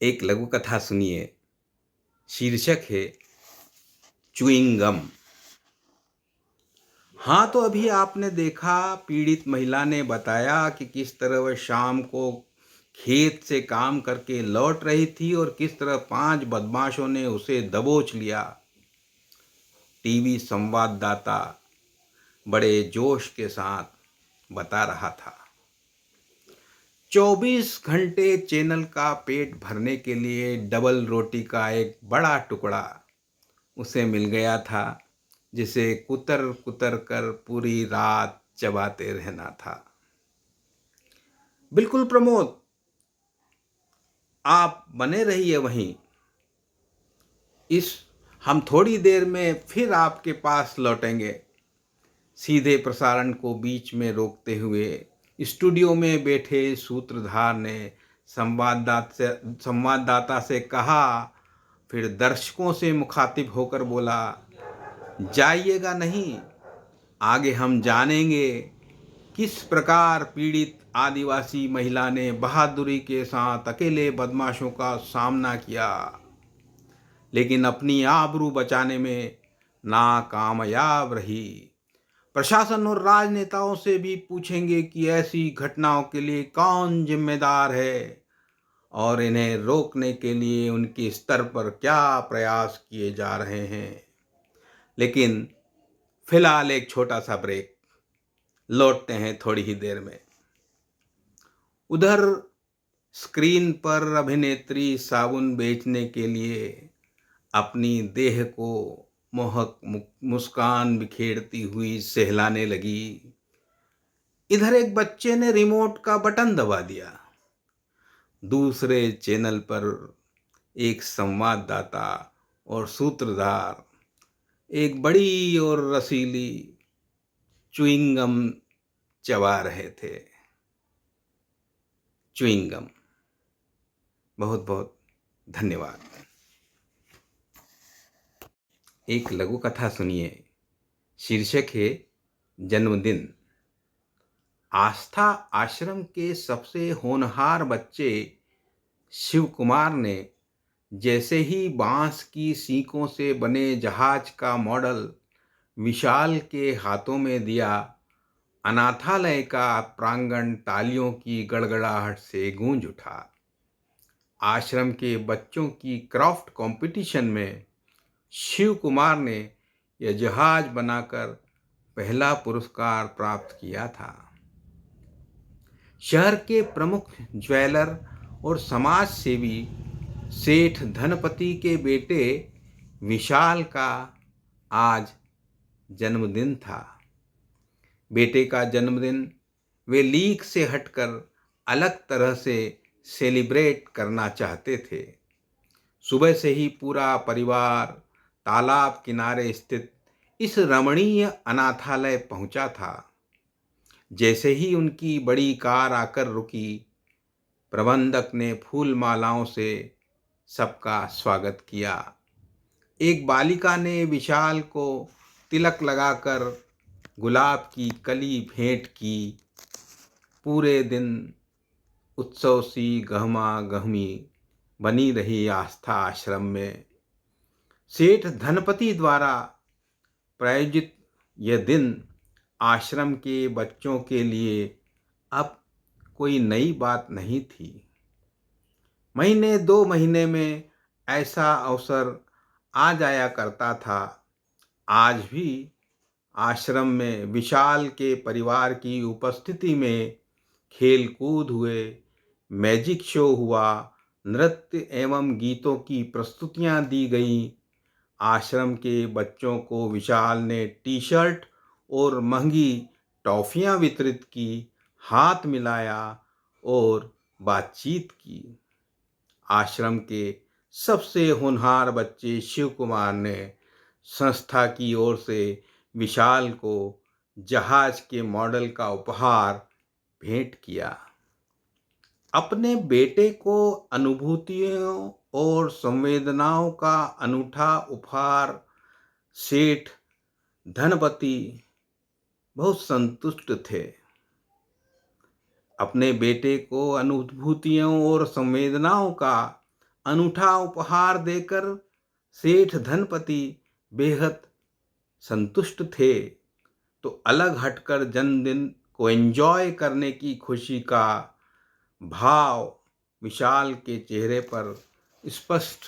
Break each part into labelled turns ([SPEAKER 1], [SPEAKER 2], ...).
[SPEAKER 1] एक लघु कथा सुनिए। शीर्षक है च्युइंग गम। हाँ, तो अभी आपने देखा, पीड़ित महिला ने बताया कि किस तरह वह शाम को खेत से काम करके लौट रही थी और किस तरह 5 बदमाशों ने उसे दबोच लिया। टीवी संवाददाता बड़े जोश के साथ बता रहा था। 24 घंटे चैनल का पेट भरने के लिए डबल रोटी का एक बड़ा टुकड़ा उसे मिल गया था, जिसे कुतर कुतर कर पूरी रात चबाते रहना था। बिल्कुल प्रमोद, आप बने रहिए वहीं। इस हम थोड़ी देर में फिर आपके पास लौटेंगे। सीधे प्रसारण को बीच में रोकते हुए स्टूडियो में बैठे सूत्रधार ने संवाददाता से कहा, फिर दर्शकों से मुखातिब होकर बोला, जाइएगा नहीं, आगे हम जानेंगे किस प्रकार पीड़ित आदिवासी महिला ने बहादुरी के साथ अकेले बदमाशों का सामना किया, लेकिन अपनी आबरू बचाने में नाकामयाब रही। प्रशासन और राजनेताओं से भी पूछेंगे कि ऐसी घटनाओं के लिए कौन जिम्मेदार है और इन्हें रोकने के लिए उनके स्तर पर क्या प्रयास किए जा रहे हैं। लेकिन फिलहाल एक छोटा सा ब्रेक, लौटते हैं थोड़ी ही देर में। उधर स्क्रीन पर अभिनेत्री साबुन बेचने के लिए अपनी देह को मोहक मुस्कान बिखेरती हुई सहलाने लगी। इधर एक बच्चे ने रिमोट का बटन दबा दिया। दूसरे चैनल पर एक संवाददाता और सूत्रधार एक बड़ी और रसीली च्युइंगम चबा रहे थे। च्युइंगम। बहुत बहुत धन्यवाद। एक लघु कथा सुनिए। शीर्षक है जन्मदिन। आस्था आश्रम के सबसे होनहार बच्चे शिव कुमार ने जैसे ही बांस की सीकों से बने जहाज का मॉडल विशाल के हाथों में दिया, अनाथालय का प्रांगण तालियों की गड़गड़ाहट से गूंज उठा। आश्रम के बच्चों की क्राफ्ट कंपटीशन में शिव कुमार ने यह जहाज बनाकर पहला पुरस्कार प्राप्त किया था। शहर के प्रमुख ज्वेलर और समाज सेवी सेठ धनपति के बेटे विशाल का आज जन्मदिन था। बेटे का जन्मदिन वे लीक से हटकर अलग तरह से सेलिब्रेट करना चाहते थे। सुबह से ही पूरा परिवार तालाब किनारे स्थित इस रमणीय अनाथालय पहुंचा था। जैसे ही उनकी बड़ी कार आकर रुकी, प्रबंधक ने फूल मालाओं से सबका स्वागत किया। एक बालिका ने विशाल को तिलक लगाकर गुलाब की कली भेंट की। पूरे दिन उत्सव सी गहमा गहमी बनी रही आस्था आश्रम में। सेठ धनपति द्वारा प्रायोजित यह दिन आश्रम के बच्चों के लिए अब कोई नई बात नहीं थी। महीने 2 महीने में ऐसा अवसर आ जाया करता था। आज भी आश्रम में विशाल के परिवार की उपस्थिति में खेल कूद हुए, मैजिक शो हुआ, नृत्य एवं गीतों की प्रस्तुतियां दी गईं। आश्रम के बच्चों को विशाल ने टी शर्ट और महंगी टॉफियां वितरित की, हाथ मिलाया और बातचीत की। आश्रम के सबसे होनहार बच्चे शिव कुमार ने संस्था की ओर से विशाल को जहाज के मॉडल का उपहार भेंट किया। अपने बेटे को अनुभूतियों और संवेदनाओं का अनूठा उपहार सेठ धनपति बहुत संतुष्ट थे। अपने बेटे को अनुभूतियों और संवेदनाओं का अनूठा उपहार देकर सेठ धनपति बेहद संतुष्ट थे। तो अलग हटकर जन्मदिन को एंजॉय करने की खुशी का भाव विशाल के चेहरे पर स्पष्ट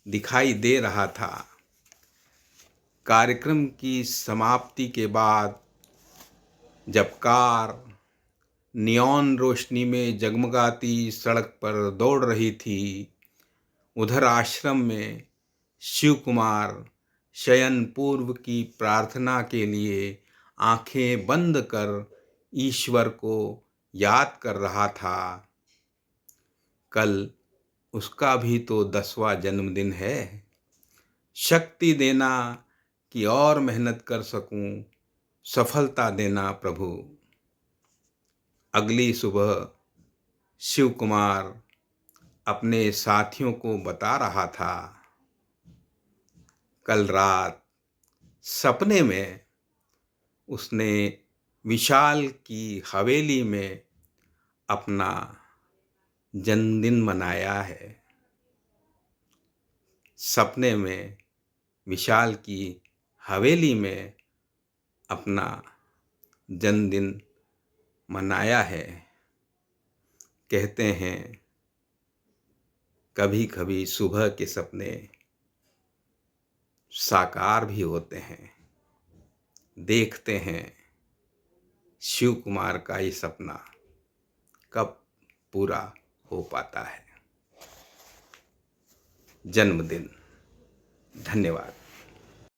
[SPEAKER 1] दिखाई दे रहा था। कार्यक्रम की समाप्ति के बाद जब कार नियॉन रोशनी में जगमगाती सड़क पर दौड़ रही थी, उधर आश्रम में शिव कुमार शयन पूर्व की प्रार्थना के लिए आंखें बंद कर ईश्वर को याद कर रहा था। कल उसका भी तो 10वां जन्मदिन है। शक्ति देना कि और मेहनत कर सकूं, सफलता देना प्रभु। अगली सुबह शिव कुमार अपने साथियों को बता रहा था, कल रात सपने में उसने विशाल की हवेली में अपना जन्मदिन मनाया है। सपने में विशाल की हवेली में अपना जन्मदिन मनाया है। कहते हैं कभी कभी सुबह के सपने साकार भी होते हैं। देखते हैं शिव कुमार का ये सपना कब पूरा हो पाता है। जन्मदिन। धन्यवाद।